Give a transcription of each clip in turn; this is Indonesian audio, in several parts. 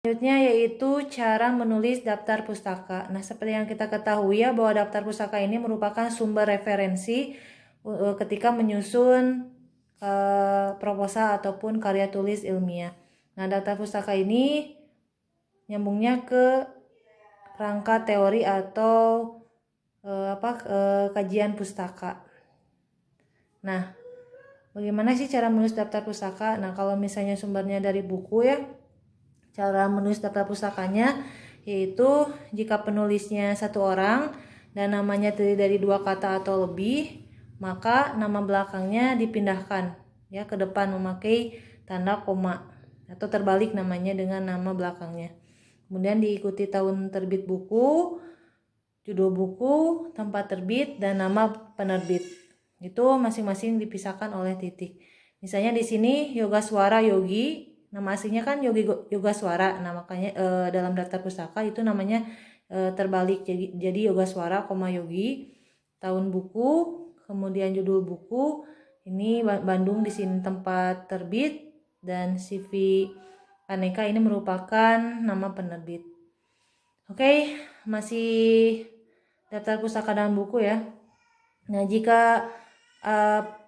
Selanjutnya yaitu cara menulis daftar pustaka. Nah, seperti yang kita ketahui ya, bahwa daftar pustaka ini merupakan sumber referensi ketika menyusun proposal ataupun karya tulis ilmiah. Nah, daftar pustaka ini nyambungnya ke rangka teori atau kajian pustaka. Nah, bagaimana sih cara menulis daftar pustaka? Nah, kalau misalnya sumbernya dari buku ya, cara menulis daftar pustakanya yaitu jika penulisnya satu orang dan namanya terdiri dari 2 kata atau lebih, maka nama belakangnya dipindahkan ya ke depan memakai tanda koma atau terbalik namanya dengan nama belakangnya. Kemudian diikuti tahun terbit buku, judul buku, tempat terbit, dan nama penerbit. Itu masing-masing dipisahkan oleh titik. Misalnya di sini Yogaswara Yogi, nama aslinya kan Yogaswara. Nah, makanya dalam daftar pustaka itu namanya terbalik. Jadi Yogaswara, Yogi, tahun buku, kemudian judul buku. Ini Bandung di sini tempat terbit, dan CV Aneka ini merupakan nama penerbit. Oke, masih daftar pustaka dalam buku ya. Nah, jika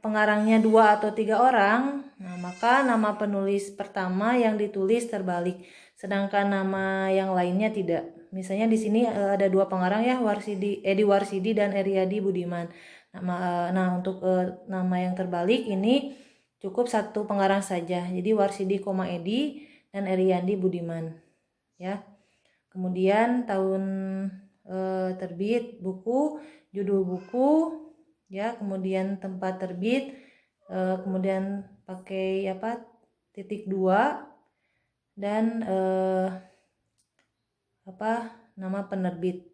pengarangnya 2 atau 3 orang, nah maka nama penulis pertama yang ditulis terbalik, sedangkan nama yang lainnya tidak. Misalnya di sini ada 2 pengarang ya, Edi Warsidi dan Eriadi Budiman. Nah, untuk nama yang terbalik ini cukup 1 pengarang saja. Jadi Warsidi, Edi dan Eriadi Budiman. Ya. Kemudian tahun terbit buku, judul buku, ya, kemudian tempat terbit, kemudian pakai titik 2 dan nama penerbit.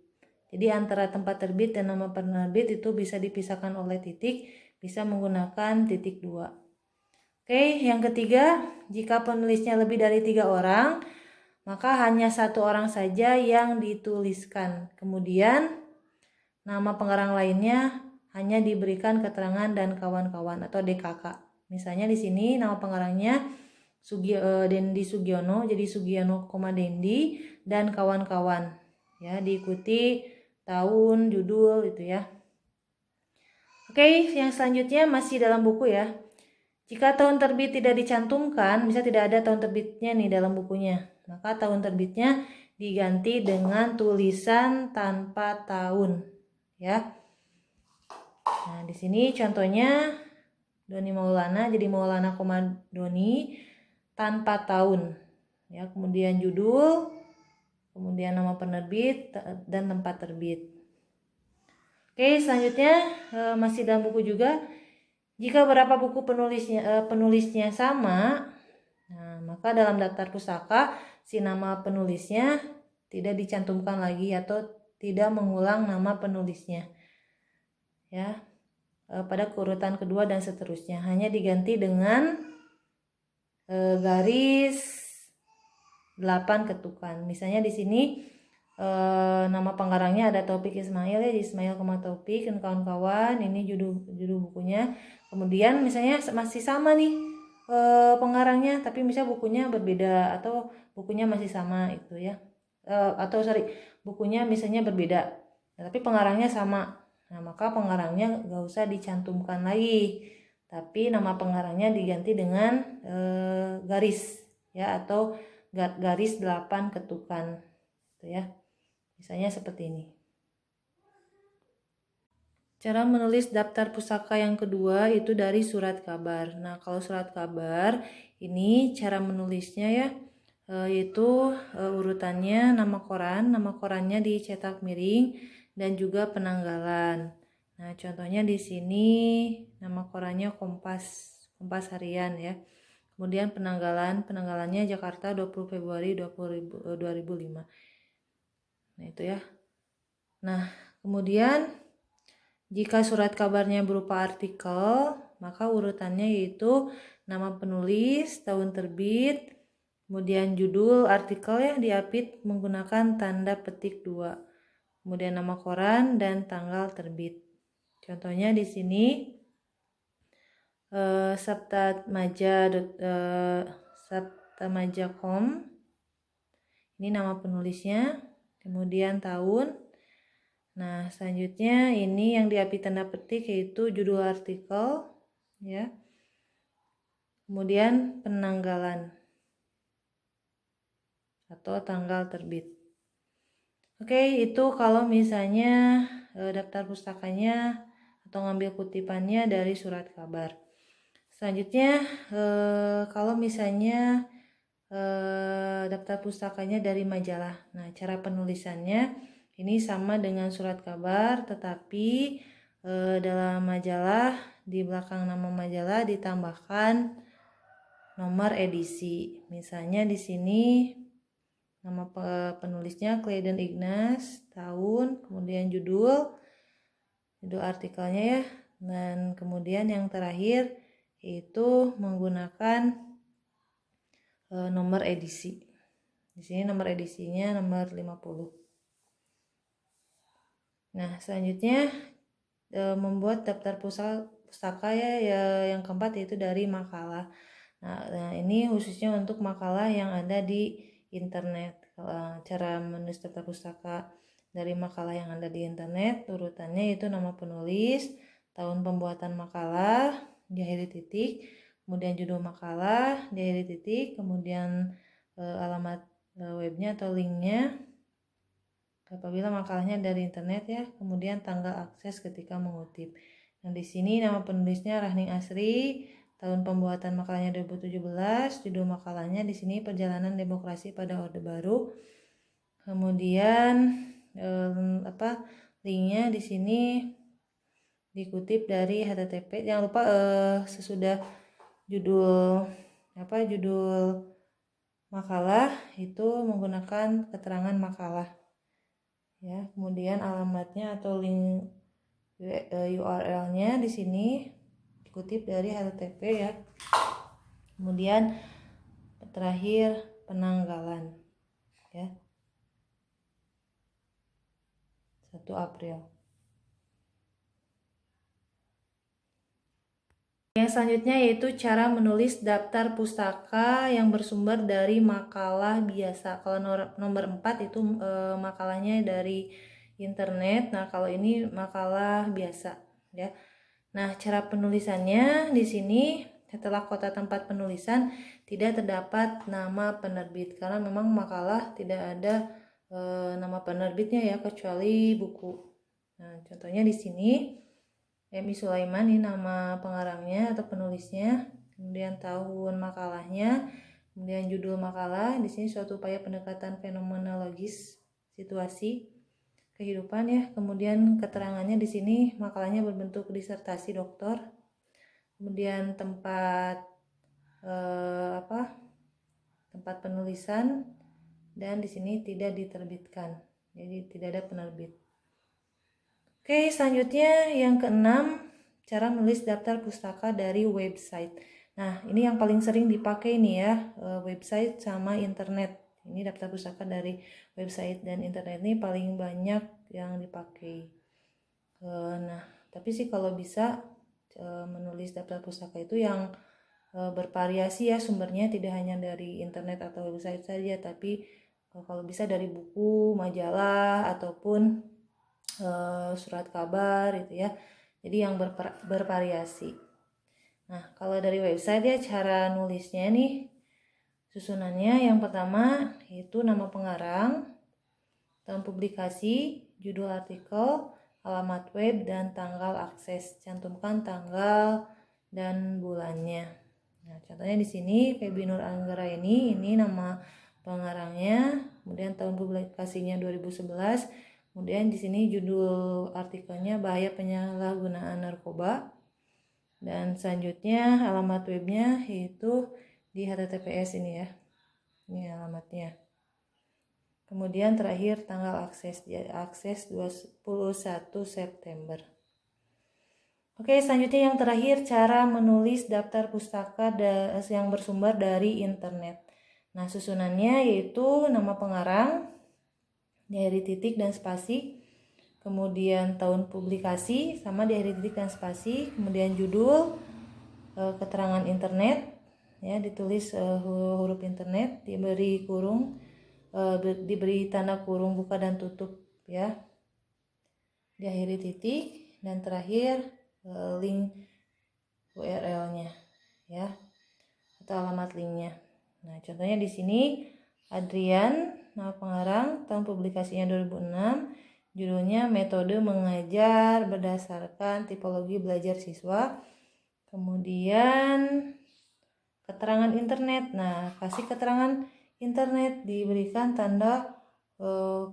Jadi antara tempat terbit dan nama penerbit itu bisa dipisahkan oleh titik, bisa menggunakan titik 2. Oke, yang ketiga, jika penulisnya lebih dari 3 orang, maka hanya 1 orang saja yang dituliskan. Kemudian nama pengarang lainnya hanya diberikan keterangan dan kawan-kawan atau DKK. Misalnya di sini nama pengarangnya Dendi Sugiono, jadi Sugiono, Dendi dan kawan-kawan. Ya, diikuti tahun, judul itu ya. Oke, yang selanjutnya masih dalam buku ya. Jika tahun terbit tidak dicantumkan, bisa tidak ada tahun terbitnya nih dalam bukunya, maka tahun terbitnya diganti dengan tulisan tanpa tahun, ya. Nah, di sini contohnya Doni Maulana, jadi Maulana, Doni tanpa tahun, ya. Kemudian judul, kemudian nama penerbit dan tempat terbit. Oke, selanjutnya masih dalam buku juga. Jika beberapa buku penulisnya sama, nah, maka dalam daftar pustaka si nama penulisnya tidak dicantumkan lagi atau tidak mengulang nama penulisnya. Ya, pada urutan kedua dan seterusnya, hanya diganti dengan garis 8 ketukan. Misalnya di sini nama pengarangnya ada Taufik Ismail ya, Ismail, Taufik dan kawan-kawan. Ini judul bukunya. Kemudian misalnya masih sama nih pengarangnya, tapi misalnya bukunya berbeda atau bukunya masih sama itu ya, bukunya misalnya berbeda, tapi pengarangnya sama. Nah, maka pengarangnya gak usah dicantumkan lagi, tapi nama pengarangnya diganti dengan garis ya, atau garis 8 ketukan gitu ya. Misalnya seperti ini. Cara menulis daftar pustaka yang kedua itu dari surat kabar. Nah, kalau surat kabar ini cara menulisnya ya, yaitu urutannya nama korannya dicetak miring dan juga penanggalan. Nah, contohnya di sini nama korannya Kompas Harian ya. Kemudian penanggalannya Jakarta 20 Februari 2005. Nah, itu ya. Nah, kemudian jika surat kabarnya berupa artikel, maka urutannya yaitu nama penulis, tahun terbit, kemudian judul artikel ya diapit menggunakan tanda petik 2. Kemudian nama koran dan tanggal terbit. Contohnya di sini Sabtamaja.com Ini nama penulisnya, kemudian tahun. Nah, selanjutnya ini yang diapi tanda petik yaitu judul artikel, ya. Kemudian penanggalan atau tanggal terbit. Oke, itu kalau misalnya daftar pustakanya atau ngambil kutipannya dari surat kabar. Selanjutnya kalau misalnya daftar pustakanya dari majalah. Nah, cara penulisannya ini sama dengan surat kabar, tetapi dalam majalah di belakang nama majalah ditambahkan nomor edisi. Misalnya di sini nama penulisnya Clayden Ignas, tahun, kemudian judul artikelnya ya, dan kemudian yang terakhir itu menggunakan nomor edisi. Di sini nomor edisinya nomor 50. Nah, selanjutnya membuat daftar pustaka ya yang keempat yaitu dari makalah. Nah, ini khususnya untuk makalah yang ada di internet. Cara menulis daftar pustaka dari makalah yang ada di internet, urutannya itu nama penulis, tahun pembuatan makalah, diakhiri titik, kemudian judul makalah, diakhiri titik, kemudian alamat webnya atau linknya apabila makalahnya dari internet ya, kemudian tanggal akses ketika mengutip. Nah, di sini nama penulisnya Rahning Asri, tahun pembuatan makalahnya 2017, judul makalahnya di sini Perjalanan Demokrasi pada Orde Baru. Kemudian linknya di sini dikutip dari HTTP. Jangan lupa sesudah judul makalah itu menggunakan keterangan makalah. Ya, kemudian alamatnya atau link URL-nya di sini dikutip dari HTTP ya. Kemudian terakhir penanggalan ya. 1 April. Yang selanjutnya yaitu cara menulis daftar pustaka yang bersumber dari makalah biasa. Kalau nomor 4 itu makalahnya dari internet. Nah, kalau ini makalah biasa ya. Nah, cara penulisannya di sini setelah kota tempat penulisan tidak terdapat nama penerbit karena memang makalah tidak ada nama penerbitnya ya kecuali buku. Nah, contohnya di sini Emi Sulaiman ini nama pengarangnya atau penulisnya, kemudian tahun makalahnya, kemudian judul makalah. Di sini suatu upaya pendekatan fenomenologis situasi kehidupan ya. Kemudian keterangannya di sini makalahnya berbentuk disertasi doktor. Kemudian tempat tempat penulisan dan di sini tidak diterbitkan. Jadi tidak ada penerbit. Oke, selanjutnya yang keenam, cara menulis daftar pustaka dari website. Nah, ini yang paling sering dipakai nih ya, website sama internet. Ini daftar pustaka dari website dan internet ini paling banyak yang dipakai. Nah, tapi sih kalau bisa menulis daftar pustaka itu yang bervariasi ya sumbernya, tidak hanya dari internet atau website saja, tapi kalau bisa dari buku, majalah, ataupun surat kabar itu ya. Jadi yang bervariasi. Nah, kalau dari website ya cara nulisnya nih susunannya yang pertama yaitu nama pengarang, tahun publikasi, judul artikel, alamat web dan tanggal akses. Cantumkan tanggal dan bulannya. Nah, contohnya di sini Feby Nur Anggara ini nama pengarangnya, kemudian tahun publikasinya 2011. Kemudian di sini judul artikelnya bahaya penyalahgunaan narkoba. Dan selanjutnya alamat webnya yaitu di HTTPS ini ya. Ini alamatnya. Kemudian terakhir tanggal akses 21 September. Oke, selanjutnya yang terakhir cara menulis daftar pustaka yang bersumber dari internet. Nah, susunannya yaitu nama pengarang, diakhiri titik dan spasi, kemudian tahun publikasi sama diakhiri titik dan spasi, kemudian judul, keterangan internet ya ditulis huruf internet diberi kurung, diberi tanda kurung buka dan tutup ya, diakhiri titik, dan terakhir link URL-nya ya, atau alamat linknya. Nah, contohnya di sini Adrian, nama pengarang, tahun publikasinya 2006, judulnya Metode Mengajar Berdasarkan Tipologi Belajar Siswa. Kemudian keterangan internet. Nah, kasih keterangan internet, diberikan tanda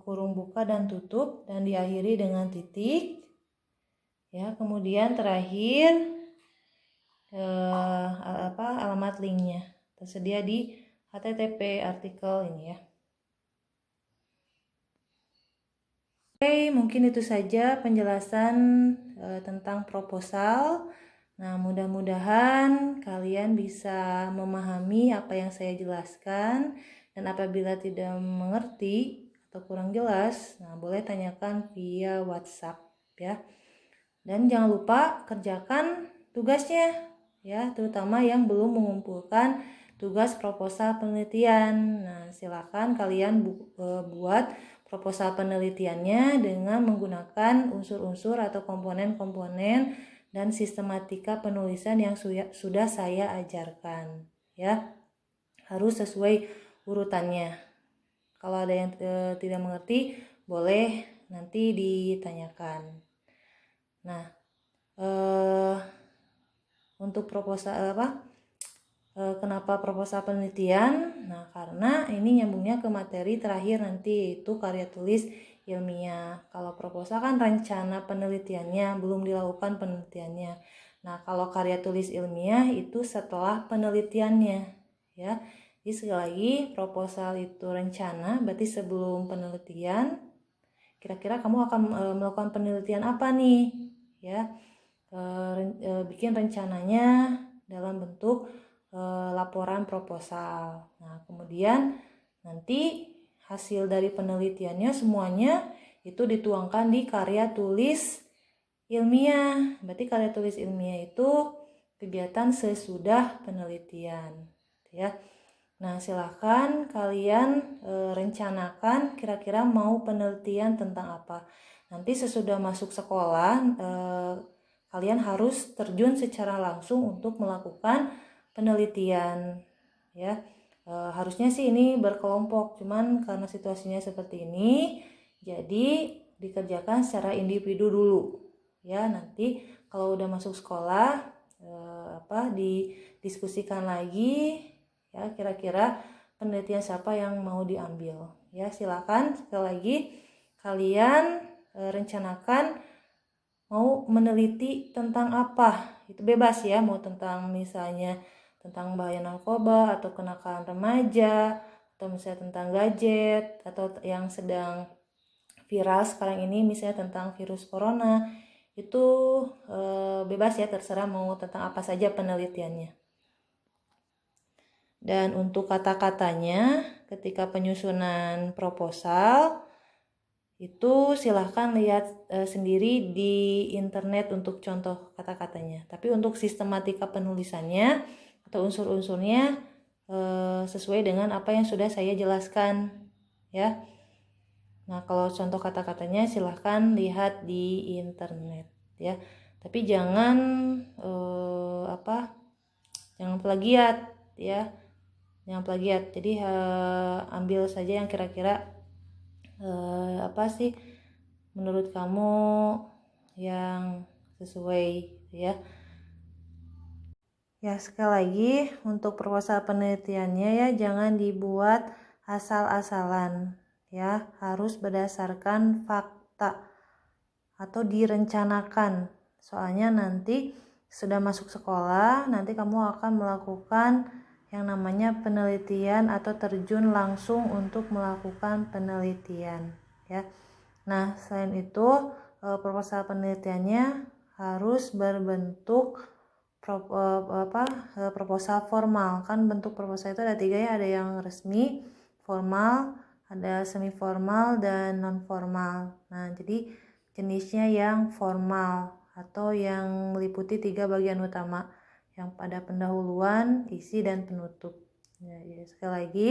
kurung buka dan tutup dan diakhiri dengan titik. Ya, kemudian terakhir alamat linknya tersedia di HTTP artikel ini ya. Oke, mungkin itu saja penjelasan tentang proposal. Nah, mudah-mudahan kalian bisa memahami apa yang saya jelaskan, dan apabila tidak mengerti atau kurang jelas, nah boleh tanyakan via WhatsApp ya. Dan jangan lupa kerjakan tugasnya ya, terutama yang belum mengumpulkan tugas proposal penelitian. Nah, silakan kalian buat proposal penelitiannya dengan menggunakan unsur-unsur atau komponen-komponen dan sistematika penulisan yang sudah saya ajarkan ya. Harus sesuai urutannya. Kalau ada yang tidak mengerti, boleh nanti ditanyakan. Nah, untuk proposal kenapa proposal penelitian? Nah, karena ini nyambungnya ke materi terakhir nanti, itu karya tulis ilmiah. Kalau proposal kan rencana penelitiannya, belum dilakukan penelitiannya. Nah, kalau karya tulis ilmiah itu setelah penelitiannya ya. Jadi sekali lagi, proposal itu rencana, berarti sebelum penelitian. Kira-kira kamu akan melakukan penelitian apa nih ya? Bikin rencananya dalam bentuk laporan proposal. Nah, kemudian nanti hasil dari penelitiannya semuanya itu dituangkan di karya tulis ilmiah. Berarti karya tulis ilmiah itu kegiatan sesudah penelitian ya. Nah, silahkan kalian rencanakan kira-kira mau penelitian tentang apa. Nanti sesudah masuk sekolah kalian harus terjun secara langsung untuk melakukan penelitian ya. Harusnya sih ini berkelompok, cuman karena situasinya seperti ini jadi dikerjakan secara individu dulu ya. Nanti kalau udah masuk sekolah didiskusikan lagi ya, kira-kira penelitian siapa yang mau diambil ya. Silakan sekali lagi kalian rencanakan mau meneliti tentang apa, itu bebas ya, mau tentang misalnya tentang bahaya narkoba atau kenakalan remaja, atau misalnya tentang gadget, atau yang sedang viral sekarang ini misalnya tentang virus corona, itu bebas ya, terserah mau tentang apa saja penelitiannya. Dan untuk kata-katanya ketika penyusunan proposal itu silahkan lihat sendiri di internet untuk contoh kata-katanya. Tapi untuk sistematika penulisannya atau unsur-unsurnya sesuai dengan apa yang sudah saya jelaskan ya. Nah, kalau contoh kata-katanya silahkan lihat di internet ya. Tapi jangan jangan plagiat ya. Jangan plagiat. Jadi ambil saja yang kira-kira menurut kamu yang sesuai ya. Ya, sekali lagi untuk proposal penelitiannya ya jangan dibuat asal-asalan ya, harus berdasarkan fakta atau direncanakan. Soalnya nanti sudah masuk sekolah, nanti kamu akan melakukan yang namanya penelitian atau terjun langsung untuk melakukan penelitian ya. Nah, selain itu proposal penelitiannya harus berbentuk proposal formal. Kan bentuk proposal itu ada 3 ya, ada yang resmi, formal, ada semi formal dan non formal. Nah, jadi jenisnya yang formal atau yang meliputi 3 bagian utama, yang pada pendahuluan, isi, dan penutup. Ya, sekali lagi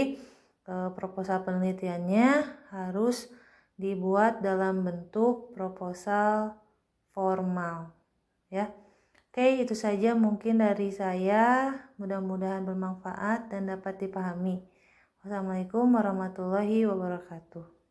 proposal penelitiannya harus dibuat dalam bentuk proposal formal ya. Oke, itu saja mungkin dari saya. Mudah-mudahan bermanfaat dan dapat dipahami. Wassalamualaikum warahmatullahi wabarakatuh.